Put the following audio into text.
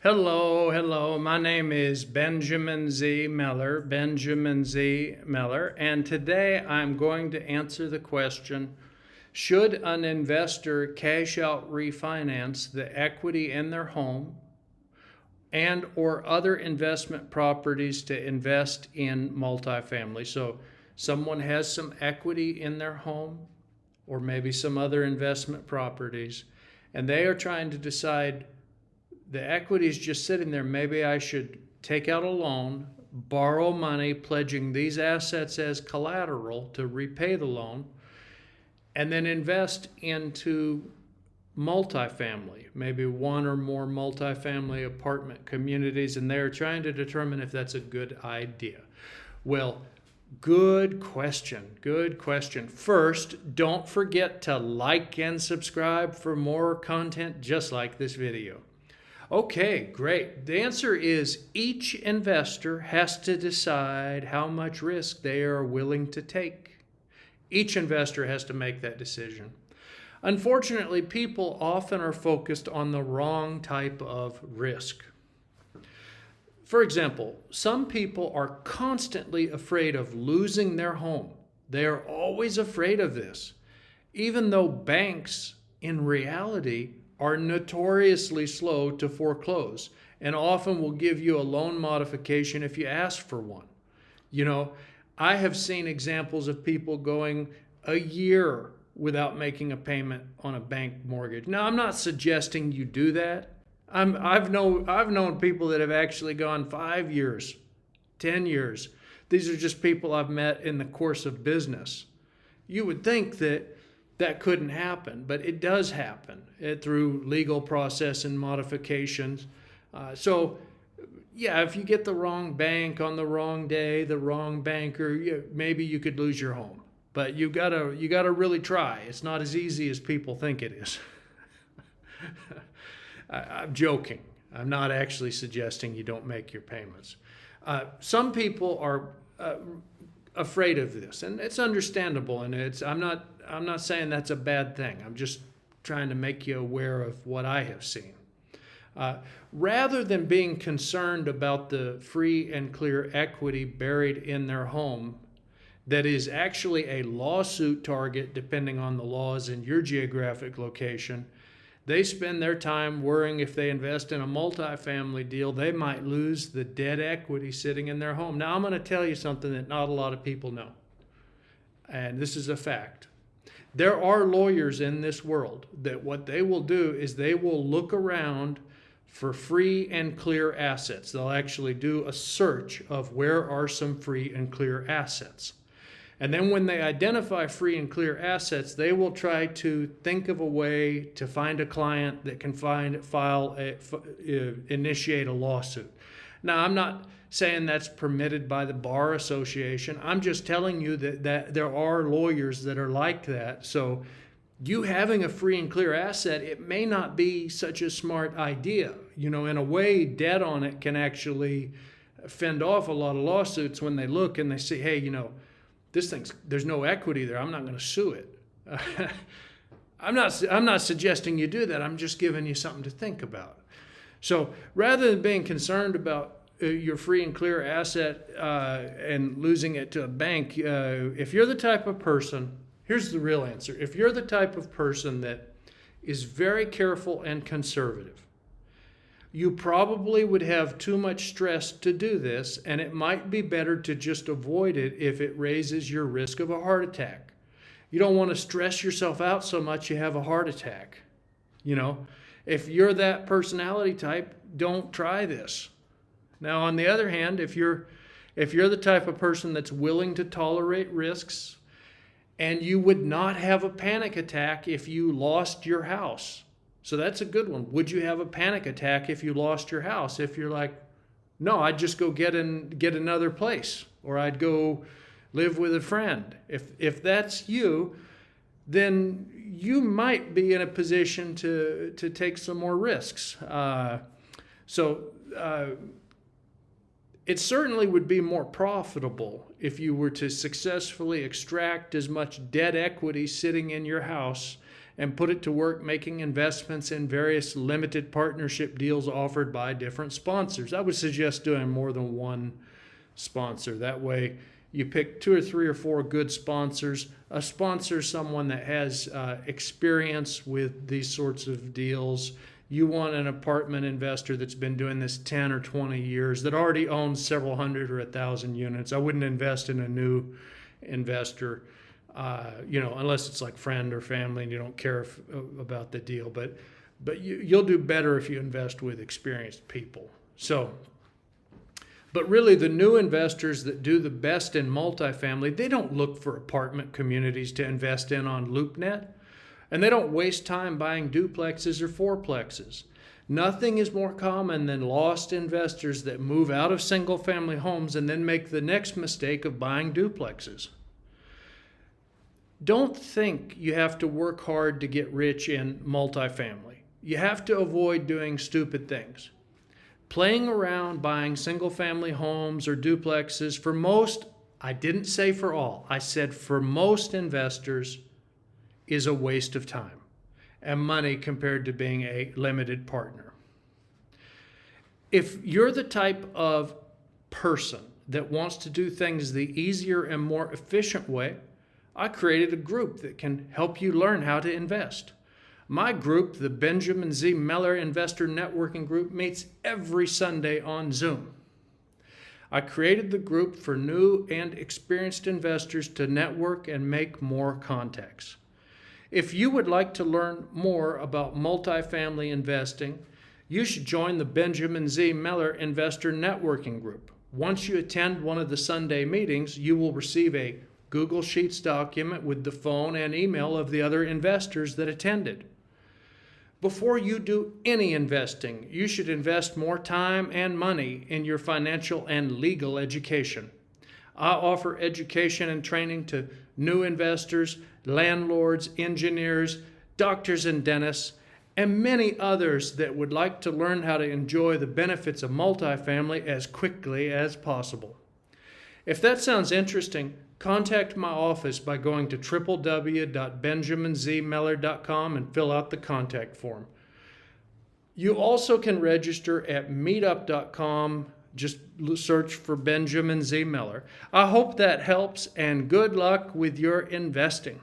Hello. My name is Benjamin Z. Miller, and today I'm going to answer the question, should an investor cash out refinance the equity in their home and or other investment properties to invest in multifamily? So someone has some equity in their home or maybe some other investment properties, and they are trying to decide the equity is just sitting there. Maybe I should take out a loan, borrow money, pledging these assets as collateral to repay the loan, and then invest into multifamily, maybe one or more multifamily apartment communities, and they're trying to determine if that's a good idea. Well, good question. First, don't forget to like and subscribe for more content just like this video. Okay, great. The answer is each investor has to decide how much risk they are willing to take. Each investor has to make that decision. Unfortunately, people often are focused on the wrong type of risk. For example, some people are constantly afraid of losing their home. They are always afraid of this, even though banks, in reality, are notoriously slow to foreclose and often will give you a loan modification if you ask for one. I have seen examples of people going a year without making a payment on a bank mortgage. Now, I'm not suggesting you do that. I've known people that have actually gone 5 years, 10 years. These are just people I've met in the course of business. You would think that couldn't happen, but it does happen through legal process and modifications. If you get the wrong bank on the wrong day, the wrong banker, maybe you could lose your home. But you gotta really try. It's not as easy as people think it is. I'm joking. I'm not actually suggesting you don't make your payments. Some people are afraid of this, and it's understandable. And I'm not saying that's a bad thing. I'm just trying to make you aware of what I have seen. Rather than being concerned about the free and clear equity buried in their home, that is actually a lawsuit target depending on the laws in your geographic location, they spend their time worrying if they invest in a multifamily deal, they might lose the dead equity sitting in their home. Now, I'm going to tell you something that not a lot of people know, and this is a fact. There are lawyers in this world that what they will do is they will look around for free and clear assets. They'll actually do a search of where are some free and clear assets. And then when they identify free and clear assets, they will try to think of a way to find a client that can initiate a lawsuit. Now, I'm not saying that's permitted by the Bar Association. I'm just telling you that there are lawyers that are like that. So you having a free and clear asset, it may not be such a smart idea. In a way, debt on it can fend off a lot of lawsuits when they look and they see, hey, there's no equity there. I'm not going to sue it. I'm not suggesting you do that. I'm just giving you something to think about. So rather than being concerned about your free and clear asset and losing it to a bank, if you're the type of person, here's the real answer. If you're the type of person that is very careful and conservative, you probably would have too much stress to do this, and it might be better to just avoid it if it raises your risk of a heart attack. You don't want to stress yourself out so much you have a heart attack. If you're that personality type, don't try this. Now, on the other hand, if you're the type of person that's willing to tolerate risks, and you would not have a panic attack if you lost your house. So that's a good one. Would you have a panic attack if you lost your house? If you're like, no, I'd just go get another place, or I'd go live with a friend. If that's you, then you might be in a position to take some more risks. It certainly would be more profitable if you were to successfully extract as much debt equity sitting in your house and put it to work making investments in various limited partnership deals offered by different sponsors. I would suggest doing more than one sponsor. That way you pick 2 or 3 or 4 good sponsors. A sponsor is someone that has experience with these sorts of deals. You want an apartment investor that's been doing this 10 or 20 years, that already owns several hundred or 1,000 units. I wouldn't invest in a new investor, unless it's like friend or family and you don't care about the deal. But you'll do better if you invest with experienced people. But really, the new investors that do the best in multifamily, they don't look for apartment communities to invest in on LoopNet, and they don't waste time buying duplexes or fourplexes. Nothing is more common than lost investors that move out of single-family homes and then make the next mistake of buying duplexes. Don't think you have to work hard to get rich in multifamily. You have to avoid doing stupid things. Playing around buying single-family homes or duplexes, for most, I didn't say for all, I said for most investors, is a waste of time and money compared to being a limited partner. If you're the type of person that wants to do things the easier and more efficient way, I created a group that can help you learn how to invest. My group, the Benjamin Z. Meller Investor Networking Group, meets every Sunday on Zoom. I created the group for new and experienced investors to network and make more contacts. If you would like to learn more about multifamily investing, you should join the Benjamin Z. Meller Investor Networking Group. Once you attend one of the Sunday meetings, you will receive a Google Sheets document with the phone and email of the other investors that attended. Before you do any investing, you should invest more time and money in your financial and legal education. I offer education and training to new investors, landlords, engineers, doctors and dentists, and many others that would like to learn how to enjoy the benefits of multifamily as quickly as possible. If that sounds interesting, contact my office by going to www.benjaminzmeller.com and fill out the contact form. You also can register at meetup.com. Just search for Benjamin Z. Meller. I hope that helps, and good luck with your investing.